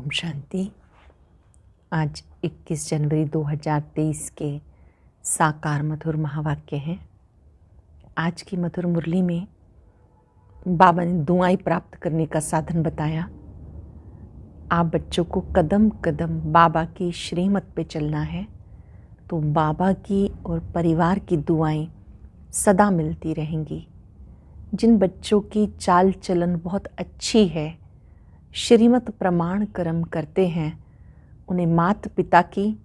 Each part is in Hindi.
ओम शांति। आज 21 जनवरी 2023 के साकार मधुर महावाक्य हैं। आज की मधुर मुरली में बाबा ने दुआएं प्राप्त करने का साधन बताया। आप बच्चों को कदम कदम बाबा की श्रीमत पे चलना है तो बाबा की और परिवार की दुआएं सदा मिलती रहेंगी। जिन बच्चों की चाल चलन बहुत अच्छी है, श्रीमत प्रमाण कर्म करते हैं, उन्हें माता पिता की,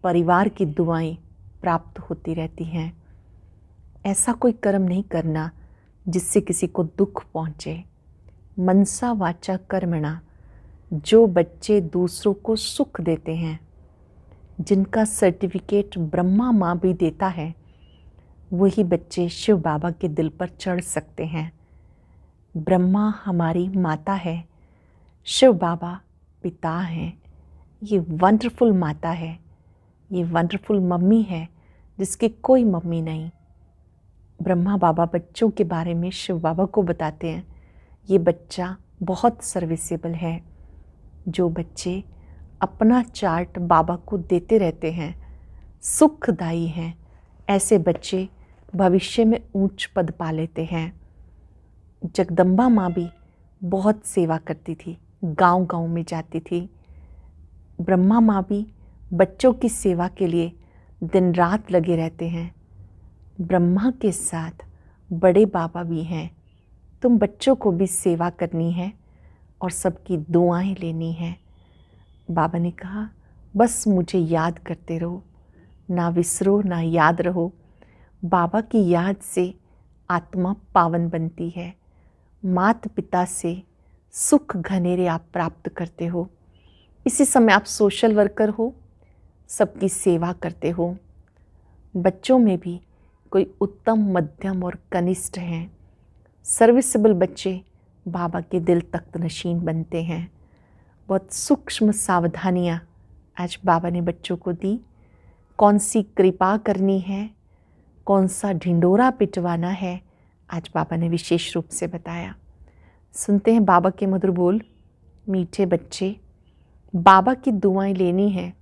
परिवार की दुआएं प्राप्त होती रहती हैं। ऐसा कोई कर्म नहीं करना जिससे किसी को दुख पहुँचे। मनसा वाचा कर्मणा, जो बच्चे दूसरों को सुख देते हैं, जिनका सर्टिफिकेट ब्रह्मा माँ भी देता है, वही बच्चे शिव बाबा के दिल पर चढ़ सकते हैं। ब्रह्मा हमारी माता है, शिव बाबा पिता हैं। ये वंडरफुल माता है, ये वंडरफुल मम्मी है जिसकी कोई मम्मी नहीं। ब्रह्मा बाबा बच्चों के बारे में शिव बाबा को बताते हैं, ये बच्चा बहुत सर्विसेबल है। जो बच्चे अपना चार्ट बाबा को देते रहते हैं, सुखदायी हैं, ऐसे बच्चे भविष्य में ऊंच पद पा लेते हैं। जगदम्बा माँ भी बहुत सेवा करती थी, गांव-गांव में जाती थी। ब्रह्मा माँ भी बच्चों की सेवा के लिए दिन रात लगे रहते हैं। ब्रह्मा के साथ बड़े बाबा भी हैं। तुम बच्चों को भी सेवा करनी है और सबकी दुआएं लेनी है। बाबा ने कहा, बस मुझे याद करते रहो, ना विसरो ना याद रहो। बाबा की याद से आत्मा पावन बनती है। माता पिता से सुख घनेरे आप प्राप्त करते हो। इसी समय आप सोशल वर्कर हो, सबकी सेवा करते हो। बच्चों में भी कोई उत्तम, मध्यम और कनिष्ठ हैं। सर्विसेबल बच्चे बाबा के दिल तख्त नशीन बनते हैं। बहुत सूक्ष्म सावधानियाँ आज बाबा ने बच्चों को दी। कौन सी कृपा करनी है, कौन सा ढिंडोरा पिटवाना है, आज बाबा ने विशेष रूप से बताया। सुनते हैं बाबा के मधुर बोल। मीठे बच्चे, बाबा की दुआएं लेनी है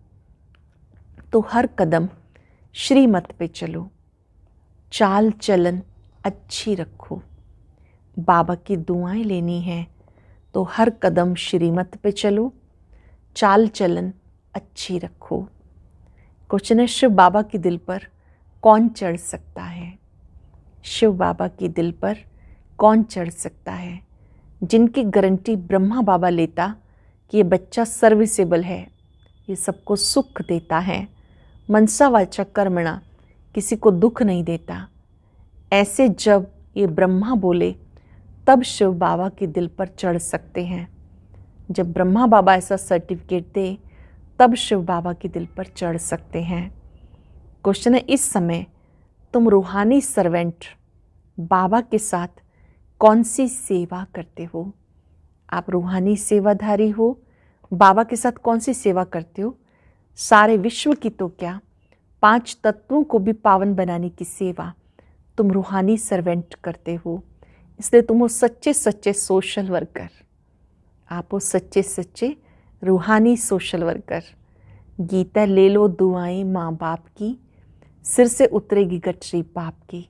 तो हर कदम श्रीमत पे चलो, चाल चलन अच्छी रखो। बाबा की दुआएं लेनी है तो हर कदम श्रीमत पे चलो, चाल चलन अच्छी रखो। क्वेश्चन है, शिव बाबा के दिल पर कौन चढ़ सकता है? शिव बाबा के दिल पर कौन चढ़ सकता है? जिनकी गारंटी ब्रह्मा बाबा लेता कि ये बच्चा सर्विसेबल है, ये सबको सुख देता है, मनसा वाचा कर्मणा, किसी को दुख नहीं देता। ऐसे जब ये ब्रह्मा बोले तब शिव बाबा के दिल पर चढ़ सकते हैं। जब ब्रह्मा बाबा ऐसा सर्टिफिकेट दे तब शिव बाबा के दिल पर चढ़ सकते हैं। क्वेश्चन है, इस समय तुम रूहानी सर्वेंट बाबा के साथ कौन सी सेवा करते हो? आप रूहानी सेवाधारी हो, बाबा के साथ कौन सी सेवा करते हो? सारे विश्व की तो क्या, 5 तत्वों को भी पावन बनाने की सेवा तुम रूहानी सर्वेंट करते हो। इसलिए तुम हो सच्चे सच्चे सोशल वर्कर। आप हो सच्चे सच्चे रूहानी सोशल वर्कर। गीता ले लो दुआएं माँ बाप की, सिर से उतरेगी गठरी पाप की।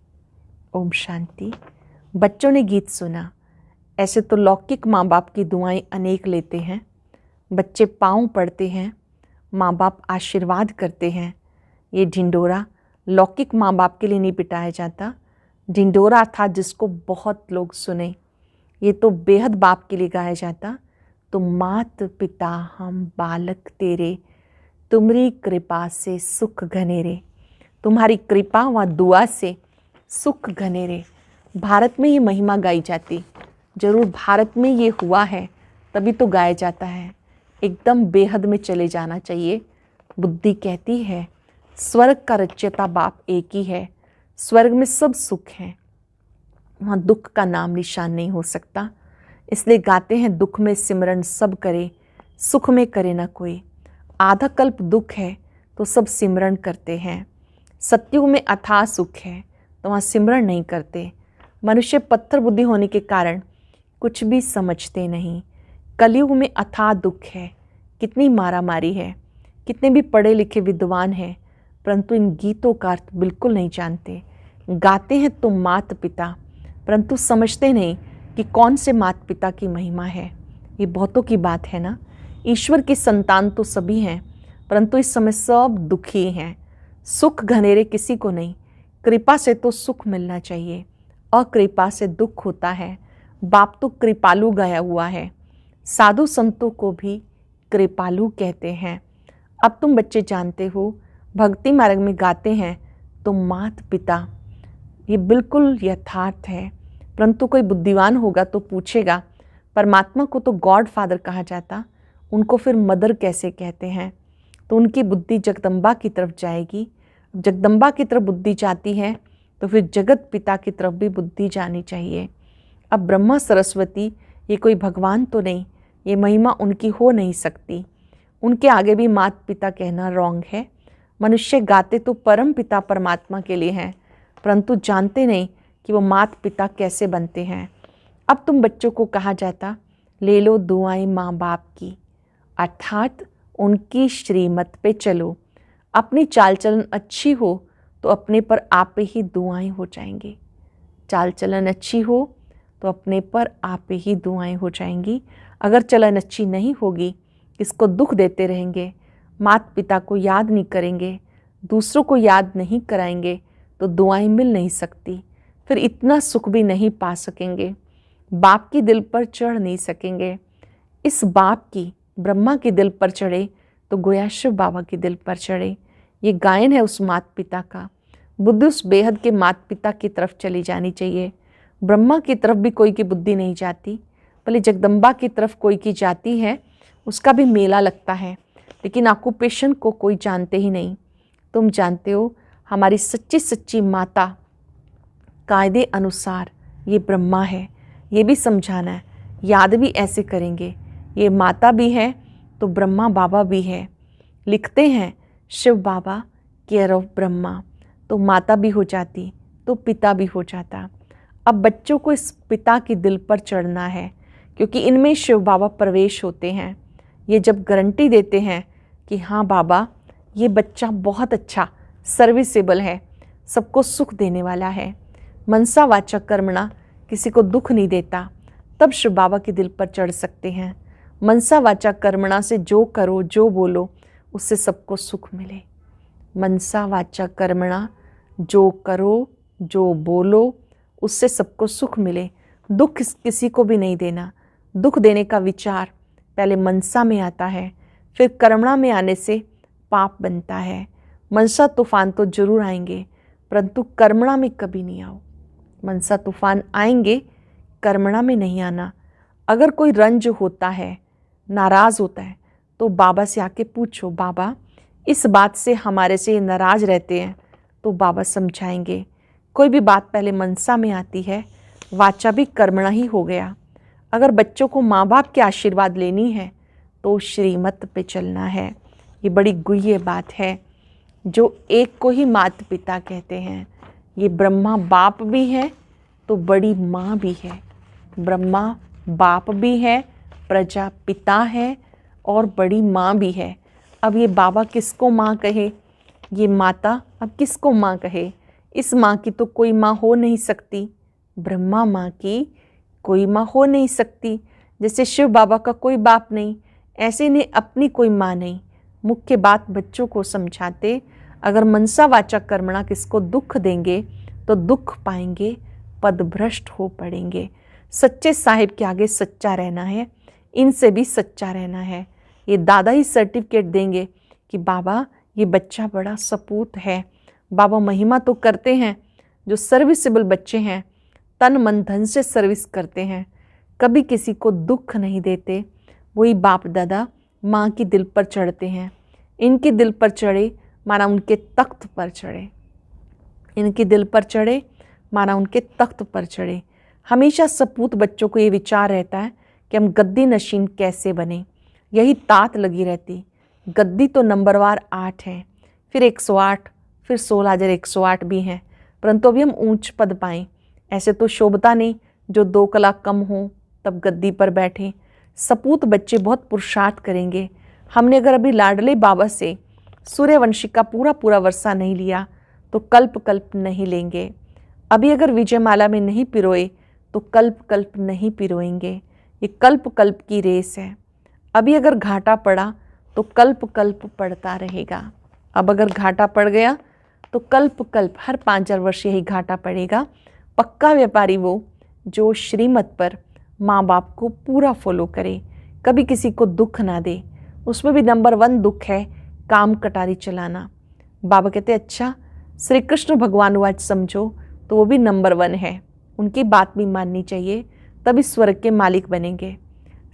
ओम शांति। बच्चों ने गीत सुना। ऐसे तो लौकिक माँ बाप की दुआएं अनेक लेते हैं। बच्चे पाँव पड़ते हैं, माँ बाप आशीर्वाद करते हैं। ये ढिंडोरा लौकिक माँ बाप के लिए नहीं पिटाया जाता। ढिंडोरा था जिसको बहुत लोग सुने, ये तो बेहद बाप के लिए गाया जाता। तो मात पिता हम बालक तेरे, तुम्हारी कृपा से सुख घनेरे। तुम्हारी कृपा व दुआ से सुख घनेरे। भारत में ये महिमा गाई जाती, जरूर भारत में ये हुआ है तभी तो गाया जाता है। एकदम बेहद में चले जाना चाहिए। बुद्धि कहती है स्वर्ग का रचयिता बाप एक ही है, स्वर्ग में सब सुख है, वहाँ दुख का नाम निशान नहीं हो सकता। इसलिए गाते हैं, दुख में सिमरन सब करे, सुख में करे ना कोई। आधा कल्प दुख है तो सब सिमरन करते हैं। सतयुग में अथाह सुख है तो वहाँ सिमरन नहीं करते। मनुष्य पत्थर बुद्धि होने के कारण कुछ भी समझते नहीं। कलयुग में अथाह दुख है, कितनी मारामारी है, कितने भी पढ़े लिखे विद्वान हैं, परंतु इन गीतों का अर्थ बिल्कुल नहीं जानते। गाते हैं तो माता पिता, परंतु समझते नहीं कि कौन से माता पिता की महिमा है। ये बहुतों की बात है ना। ईश्वर की संतान तो सभी हैं, परंतु इस समय सब दुखी हैं। सुख घनेरे किसी को नहीं। कृपा से तो सुख मिलना चाहिए, अकृपा से दुख होता है। बाप तो कृपालु गया हुआ है। साधु संतों को भी कृपालु कहते हैं। अब तुम बच्चे जानते हो, भक्ति मार्ग में गाते हैं तो माता पिता, ये बिल्कुल यथार्थ है। परंतु कोई बुद्धिमान होगा तो पूछेगा, परमात्मा को तो गॉड फादर कहा जाता, उनको फिर मदर कैसे कहते हैं? तो उनकी बुद्धि जगदम्बा की तरफ जाएगी। जगदम्बा की तरफ बुद्धि जाती है तो फिर जगत पिता की तरफ भी बुद्धि जानी चाहिए। अब ब्रह्मा सरस्वती ये कोई भगवान तो नहीं, ये महिमा उनकी हो नहीं सकती। उनके आगे भी माता पिता कहना रॉन्ग है। मनुष्य गाते तो परम पिता परमात्मा के लिए हैं, परंतु जानते नहीं कि वो माता पिता कैसे बनते हैं। अब तुम बच्चों को कहा जाता, ले लो दुआएं माँ बाप की, अर्थात उनकी श्रीमत पे चलो। अपनी चाल चलन अच्छी हो तो अपने पर आप ही दुआएं हो जाएंगी। चाल चलन अच्छी हो तो अपने पर आप ही दुआएं हो जाएंगी। अगर चलन अच्छी नहीं होगी, किसको दुख देते रहेंगे, माता पिता को याद नहीं करेंगे, दूसरों को याद नहीं कराएंगे, तो दुआएं मिल नहीं सकती। फिर इतना सुख भी नहीं पा सकेंगे, बाप की दिल पर चढ़ नहीं सकेंगे। इस बाप की ब्रह्मा के दिल पर चढ़े तो गोया शिव बाबा के दिल पर चढ़े। ये गायन है उस माता पिता का। बुद्धि उस बेहद के माता पिता की तरफ चली जानी चाहिए। ब्रह्मा की तरफ भी कोई की बुद्धि नहीं जाती, भले जगदम्बा की तरफ कोई की जाती है, उसका भी मेला लगता है, लेकिन ऑक्यूपेशन को कोई जानते ही नहीं। तुम जानते हो, हमारी सच्ची सच्ची माता कायदे अनुसार ये ब्रह्मा है, ये भी समझाना है। याद भी ऐसे करेंगे, ये माता भी है तो ब्रह्मा बाबा भी है। लिखते हैं शिव बाबा केयर ऑफ ब्रह्मा, तो माता भी हो जाती तो पिता भी हो जाता। अब बच्चों को इस पिता की दिल पर चढ़ना है, क्योंकि इनमें शिव बाबा प्रवेश होते हैं। ये जब गारंटी देते हैं कि हाँ बाबा, ये बच्चा बहुत अच्छा सर्विसेबल है, सबको सुख देने वाला है, मनसा वाचा कर्मणा, किसी को दुख नहीं देता, तब शिव बाबा के दिल पर चढ़ सकते हैं। मनसा वाचा कर्मणा से जो करो जो बोलो उससे सबको सुख मिले। मनसा वाचा कर्मणा, जो करो जो बोलो उससे सबको सुख मिले। दुख किसी को भी नहीं देना। दुख देने का विचार पहले मनसा में आता है, फिर कर्मणा में आने से पाप बनता है। मनसा तूफान तो जरूर आएंगे, परंतु कर्मणा में कभी नहीं आओ। मनसा तूफान आएंगे, कर्मणा में नहीं आना। अगर कोई रंज होता है, नाराज़ होता है, तो बाबा से आके पूछो, बाबा इस बात से हमारे से नाराज़ रहते हैं, तो बाबा समझाएंगे। कोई भी बात पहले मनसा में आती है, वाचा भी कर्मणा ही हो गया। अगर बच्चों को माँ बाप के आशीर्वाद लेनी है तो श्रीमत पे चलना है। ये बड़ी गुह्य बात है, जो एक को ही माता पिता कहते हैं। ये ब्रह्मा बाप भी है तो बड़ी माँ भी है। ब्रह्मा बाप भी है, प्रजा पिता है और बड़ी माँ भी है। अब ये बाबा किसको माँ कहे, ये माता अब किसको माँ कहे? इस माँ की तो कोई माँ हो नहीं सकती, ब्रह्मा माँ की कोई माँ हो नहीं सकती। जैसे शिव बाबा का कोई बाप नहीं, ऐसे ने अपनी कोई माँ नहीं। मुख्य बात बच्चों को समझाते, अगर मनसा वाचा कर्मणा किसको दुख देंगे तो दुख पाएंगे, पदभ्रष्ट हो पड़ेंगे। सच्चे साहिब के आगे सच्चा रहना है, इनसे भी सच्चा रहना है। ये दादा ही सर्टिफिकेट देंगे कि बाबा ये बच्चा बड़ा सपूत है। बाबा महिमा तो करते हैं, जो सर्विसेबल बच्चे हैं तन मन धन से सर्विस करते हैं, कभी किसी को दुख नहीं देते, वही बाप दादा माँ की दिल पर चढ़ते हैं। इनके दिल पर चढ़े माना उनके तख्त पर चढ़े, इनके दिल पर चढ़े माना उनके तख्त पर चढ़े। हमेशा सपूत बच्चों को ये विचार रहता है कि हम गद्दी नशीन कैसे बने, यही तात लगी रहती। गद्दी तो नंबरवार 8 है, फिर 108, फिर 16,108 भी हैं, परंतु अभी हम ऊंच पद पाएं। ऐसे तो शोभता नहीं जो 2 कला कम हो तब गद्दी पर बैठे। सपूत बच्चे बहुत पुरुषार्थ करेंगे, हमने अगर अभी लाडले बाबा से सूर्यवंशी का पूरा पूरा वर्षा नहीं लिया तो कल्प कल्प नहीं लेंगे। अभी अगर विजयमाला में नहीं पिरोए तो कल्प कल्प नहीं पिरोएंगे। ये कल्प कल्प की रेस है। अभी अगर घाटा पड़ा तो कल्प कल्प पड़ता रहेगा। अब अगर घाटा पड़ गया तो कल्प कल्प हर 5,000 वर्ष यही घाटा पड़ेगा। पक्का व्यापारी वो जो श्रीमत पर माँ बाप को पूरा फॉलो करे, कभी किसी को दुख ना दे। उसमें भी नंबर 1 दुख है काम कटारी चलाना। बाबा कहते अच्छा श्री कृष्ण भगवान आज समझो तो वो भी नंबर 1 है, उनकी बात भी माननी चाहिए, तभी स्वर्ग के मालिक बनेंगे।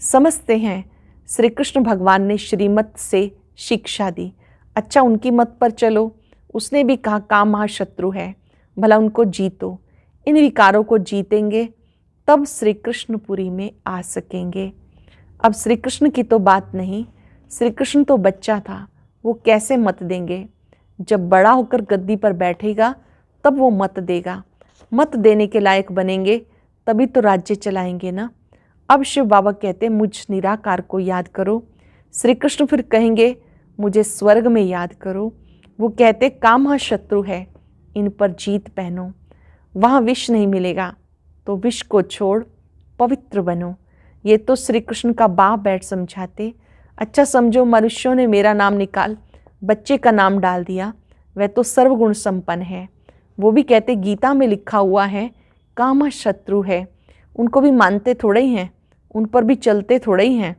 समझते हैं श्री कृष्ण भगवान ने श्रीमत से शिक्षा दी, अच्छा उनकी मत पर चलो। उसने भी कहा काम महाशत्रु है, भला उनको जीतो। इन विकारों को जीतेंगे तब श्री कृष्णपुरी में आ सकेंगे। अब श्री कृष्ण की तो बात नहीं, श्री कृष्ण तो बच्चा था, वो कैसे मत देंगे? जब बड़ा होकर गद्दी पर बैठेगा तब वो मत देगा। मत देने के लायक बनेंगे तभी तो राज्य चलाएंगे ना। अब शिव बाबा कहते मुझ निराकार को याद करो। श्री कृष्ण फिर कहेंगे मुझे स्वर्ग में याद करो। वो कहते काम हा शत्रु है, इन पर जीत पहनो। वहाँ विष नहीं मिलेगा तो विष को छोड़ पवित्र बनो। ये तो श्री कृष्ण का बाप बैठ समझाते। अच्छा समझो मनुष्यों ने मेरा नाम निकाल बच्चे का नाम डाल दिया, वह तो सर्वगुण संपन्न है। वो भी कहते गीता में लिखा हुआ है काम शत्रु है। उनको भी मानते थोड़े ही हैं, उन पर भी चलते थोड़े ही हैं।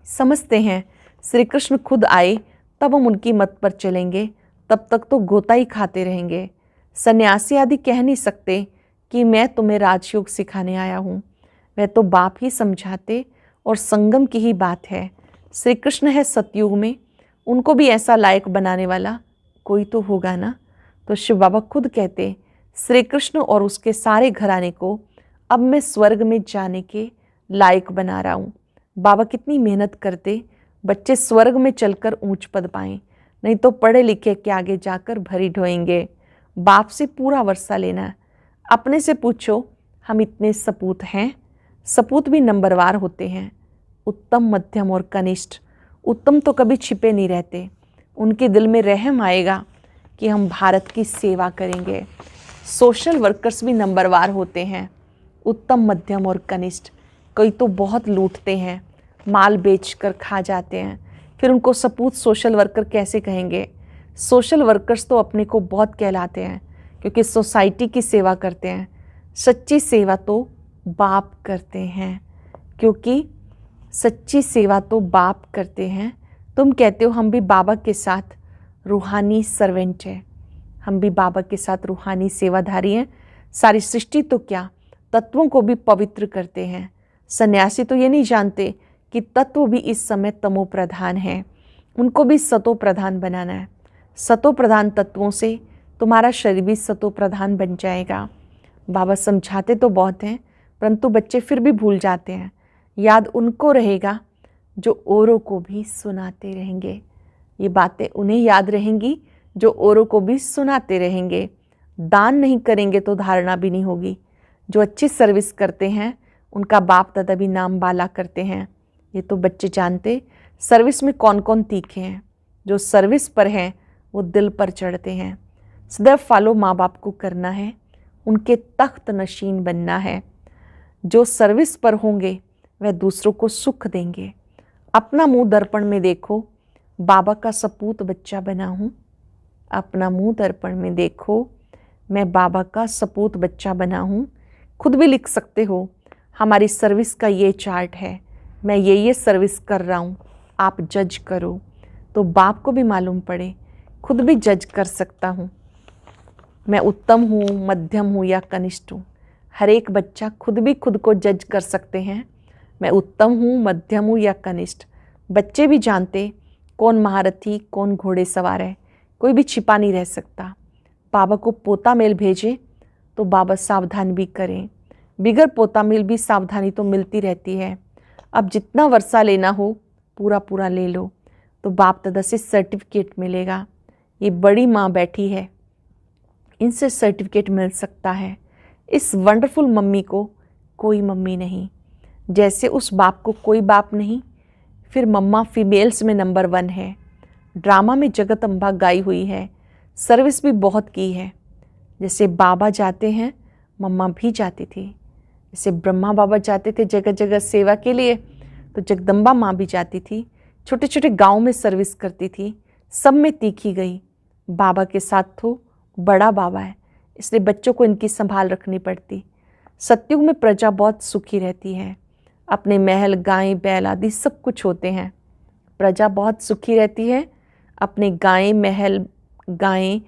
समझते हैं श्री कृष्ण खुद आए तब हम उनकी मत पर चलेंगे, तब तक तो गोता ही खाते रहेंगे। सन्यासी आदि कह नहीं सकते कि मैं तुम्हें राजयोग सिखाने आया हूँ, वह तो बाप ही समझाते और संगम की ही बात है। श्री कृष्ण है सतयुग में, उनको भी ऐसा लायक बनाने वाला कोई तो होगा ना। तो शिव बाबा खुद कहते श्री कृष्ण और उसके सारे घराने को अब मैं स्वर्ग में जाने के लायक बना रहा हूँ। बाबा कितनी मेहनत करते बच्चे स्वर्ग में चलकर ऊंच पद पाएं, नहीं तो पढ़े लिखे के आगे जाकर भरी ढोएंगे। बाप से पूरा वर्षा लेना। अपने से पूछो हम इतने सपूत हैं। सपूत भी नंबरवार होते हैं, उत्तम मध्यम और कनिष्ठ। उत्तम तो कभी छिपे नहीं रहते, उनके दिल में रहम आएगा कि हम भारत की सेवा करेंगे। सोशल वर्कर्स भी नंबरवार होते हैं, उत्तम मध्यम और कनिष्ठ। कई तो बहुत लूटते हैं, माल बेचकर खा जाते हैं, फिर उनको सपूत सोशल वर्कर कैसे कहेंगे? सोशल वर्कर्स तो अपने को बहुत कहलाते हैं क्योंकि सोसाइटी की सेवा करते हैं। सच्ची सेवा तो बाप करते हैं, क्योंकि सच्ची सेवा तो बाप करते हैं। तुम कहते हो हम भी बाबा के साथ रूहानी सर्वेंट हैं, हम भी बाबा के साथ रूहानी सेवाधारी हैं। सारी सृष्टि तो क्या तत्वों को भी पवित्र करते हैं। सन्यासी तो ये नहीं जानते कि तत्व भी इस समय तमो प्रधान हैं, उनको भी सतो प्रधान बनाना है। सतो प्रधान तत्वों से तुम्हारा शरीर भी सतो प्रधान बन जाएगा। बाबा समझाते तो बहुत हैं, परंतु बच्चे फिर भी भूल जाते हैं। याद उनको रहेगा जो औरों को भी सुनाते रहेंगे। ये बातें उन्हें याद रहेंगी जो औरों को भी सुनाते रहेंगे। दान नहीं करेंगे तो धारणा भी नहीं होगी। जो अच्छी सर्विस करते हैं उनका बाप दादा भी नाम बाला करते हैं। ये तो बच्चे जानते सर्विस में कौन कौन तीखे हैं। जो सर्विस पर हैं वो दिल पर चढ़ते हैं। सदैव फॉलो माँ बाप को करना है, उनके तख्त नशीन बनना है। जो सर्विस पर होंगे वह दूसरों को सुख देंगे। अपना मुंह दर्पण में देखो, बाबा का सपूत बच्चा बना हूँ। अपना मुंह दर्पण में देखो, मैं बाबा का सपूत बच्चा बना हूँ। खुद भी लिख सकते हो हमारी सर्विस का ये चार्ट है, मैं ये सर्विस कर रहा हूँ, आप जज करो। तो बाप को भी मालूम पड़े, खुद भी जज कर सकता हूँ मैं उत्तम हूँ, मध्यम हूँ या कनिष्ठ हूँ। हर एक बच्चा खुद भी खुद को जज कर सकते हैं, मैं उत्तम हूँ, मध्यम हूँ या कनिष्ठ। बच्चे भी जानते कौन महारथी कौन घोड़े सवार है, कोई भी छिपा नहीं रह सकता। बाबा को पोता मेल भेजे तो बाबा सावधान भी करें, बिगर पोता मेल भी सावधानी तो मिलती रहती है। अब जितना वर्षा लेना हो पूरा पूरा ले लो तो बाप दादा से सर्टिफिकेट मिलेगा। ये बड़ी माँ बैठी है, इनसे सर्टिफिकेट मिल सकता है। इस वंडरफुल मम्मी को कोई मम्मी नहीं, जैसे उस बाप को कोई बाप नहीं, फिर मम्मा फीमेल्स में नंबर 1 है। ड्रामा में जगत अम्बा गाई हुई है। सर्विस भी बहुत की है। जैसे बाबा जाते हैं, मम्मा भी जाती थी। जैसे ब्रह्मा बाबा जाते थे जगह जगह सेवा के लिए, तो जगदम्बा माँ भी जाती थी। छोटे छोटे गांव में सर्विस करती थी। सब में तीखी गई। बाबा के साथ तो बड़ा बाबा है, इसलिए बच्चों को इनकी संभाल रखनी पड़ती। सतयुग में प्रजा बहुत सुखी रहती है। अपने महल, गाय, बैल आदि सब कुछ होते हैं। प्रजा बहुत सुखी रहती है। अपने गाय, महल, गाय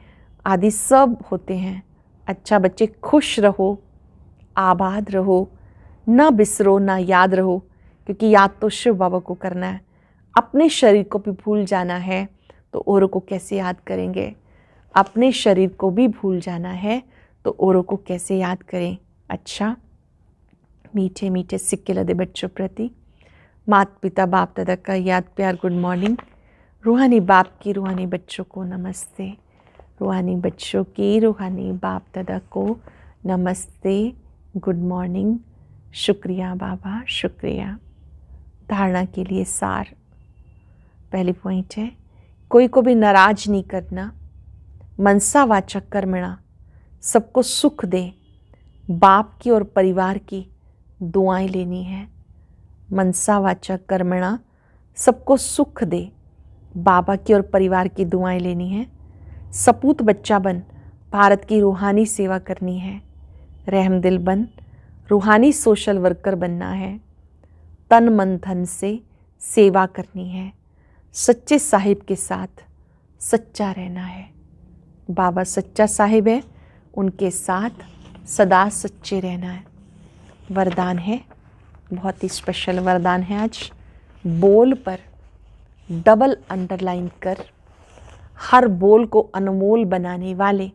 आदि सब होते हैं। अच्छा बच्चे, खुश रहो, आबाद रहो, ना बिसरो, ना याद रहो, क्योंकि याद तो शिव बाबा को करना है। अपने शरीर को भी भूल जाना है तो औरों को कैसे याद करेंगे। अपने शरीर को भी भूल जाना है तो औरों को कैसे याद करें। अच्छा, मीठे मीठे सिक्के लदे बच्चों प्रति माता पिता बाप दादा का याद प्यार गुड मॉर्निंग। रूहानी बाप की रूहानी बच्चों को नमस्ते। रूहानी बच्चों की रूहानी बाप दादा को नमस्ते, गुड मॉर्निंग। शुक्रिया बाबा, शुक्रिया। धारणा के लिए सार। पहली पॉइंट है, कोई को भी नाराज नहीं करना। मनसा वाचक कर्मणा, सबको सुख दे। बाप की और परिवार की दुआएं लेनी है। मनसा वाचक कर्मणा, सबको सुख दे। बाबा की और परिवार की दुआएं लेनी है। सपूत बच्चा बन, भारत की रूहानी सेवा करनी है। रहमदिल बन, रूहानी सोशल वर्कर बनना है। तन मन धन से सेवा करनी है। सच्चे साहिब के साथ सच्चा रहना है। बाबा सच्चा साहिब है, उनके साथ सदा सच्चे रहना है। वरदान है, बहुत ही स्पेशल वरदान है आज। बोल पर डबल अंडरलाइन कर, हर बोल को अनमोल बनाने वाले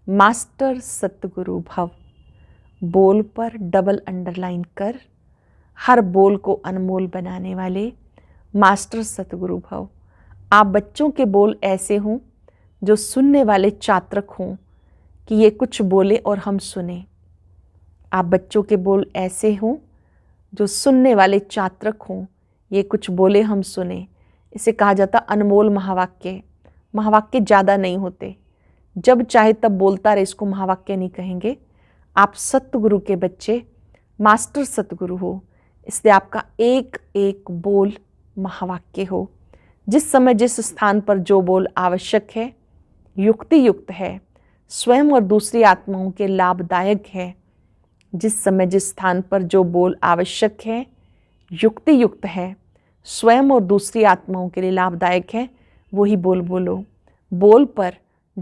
मास्टर सतगुरु भव। बोल पर डबल अंडरलाइन कर, हर बोल को अनमोल बनाने वाले मास्टर सतगुरु भव। आप बच्चों के बोल ऐसे हों जो सुनने वाले चातक हों कि ये कुछ बोले और हम सुने। आप बच्चों के बोल ऐसे हों जो सुनने वाले चातक हों, ये कुछ बोले हम सुने। इसे कहा जाता अनमोल महावाक्य। महावाक्य ज़्यादा नहीं होते, जब चाहे तब बोलता रहे, इसको महावाक्य नहीं कहेंगे। आप सतगुरु के बच्चे, मास्टर सतगुरु हो, इसलिए आपका एक एक बोल महावाक्य हो। जिस समय जिस स्थान पर जो बोल आवश्यक है, युक्ति युक्त है, स्वयं और दूसरी आत्माओं के लाभदायक है। जिस समय जिस स्थान पर जो बोल आवश्यक है, युक्ति युक्त है, स्वयं और दूसरी आत्माओं के लिए लाभदायक है, वही बोल बोलो। बोल पर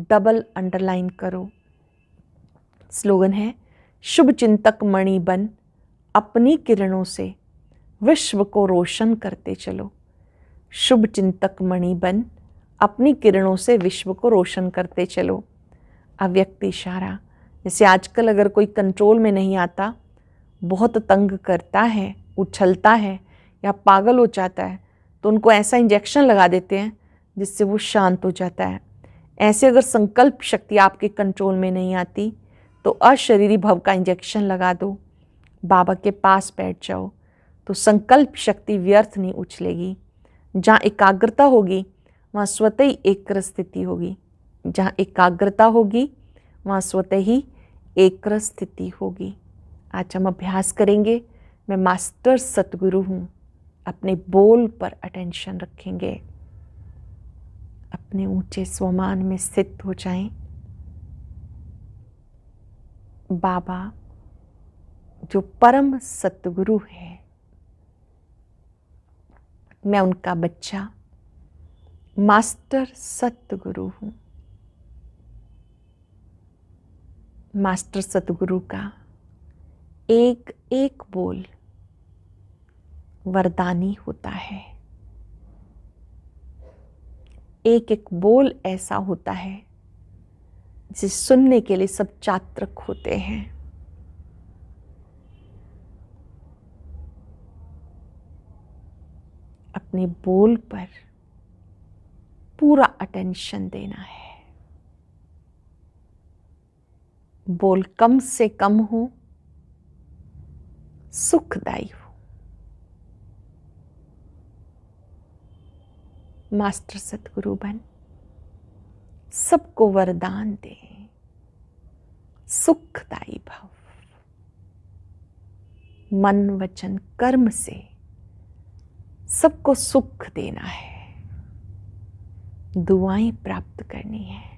डबल अंडरलाइन करो। स्लोगन है, शुभ चिंतक मणि बन, अपनी किरणों से विश्व को रोशन करते चलो। शुभ चिंतक मणि बन, अपनी किरणों से विश्व को रोशन करते चलो। अव्यक्त इशारा, जैसे आजकल अगर कोई कंट्रोल में नहीं आता, बहुत तंग करता है, उछलता है या पागल हो जाता है, तो उनको ऐसा इंजेक्शन लगा देते हैं जिससे वो शांत हो जाता है। ऐसे अगर संकल्प शक्ति आपके कंट्रोल में नहीं आती तो अशरीरी भव का इंजेक्शन लगा दो। बाबा के पास बैठ जाओ तो संकल्प शक्ति व्यर्थ नहीं उछलेगी। जहाँ एकाग्रता होगी वहाँ स्वतः ही एकाग्र स्थिति होगी। जहाँ एकाग्रता होगी वहाँ स्वतः ही एकाग्र स्थिति होगी। आज हम अभ्यास करेंगे। मैं मास्टर सतगुरु हूँ। अपने बोल पर अटेंशन रखेंगे। अपने ऊंचे स्वमान में स्थित हो जाएं। बाबा जो परम सतगुरु है, मैं उनका बच्चा मास्टर सतगुरु हूँ। मास्टर सतगुरु का एक एक बोल वरदानी होता है। एक एक बोल ऐसा होता है जिसे सुनने के लिए सब चातक होते हैं। अपने बोल पर पूरा अटेंशन देना है। बोल कम से कम हो, सुखदायी हो। मास्टर सतगुरु बन सबको वरदान दे, सुखदायी भव। मन वचन कर्म से सबको सुख देना है, दुआएं प्राप्त करनी है।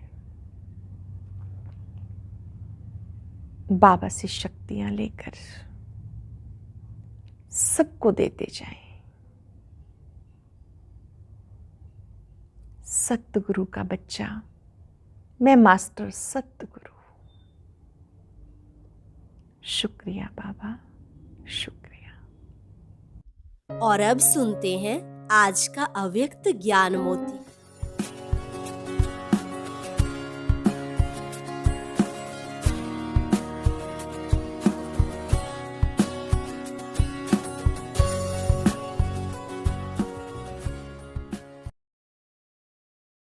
बाबा से शक्तियां लेकर सबको देते जाएं। सतगुरु का बच्चा, मैं मास्टर सतगुरु। शुक्रिया बाबा, शुक्रिया। और अब सुनते हैं आज का अव्यक्त ज्ञान मोती।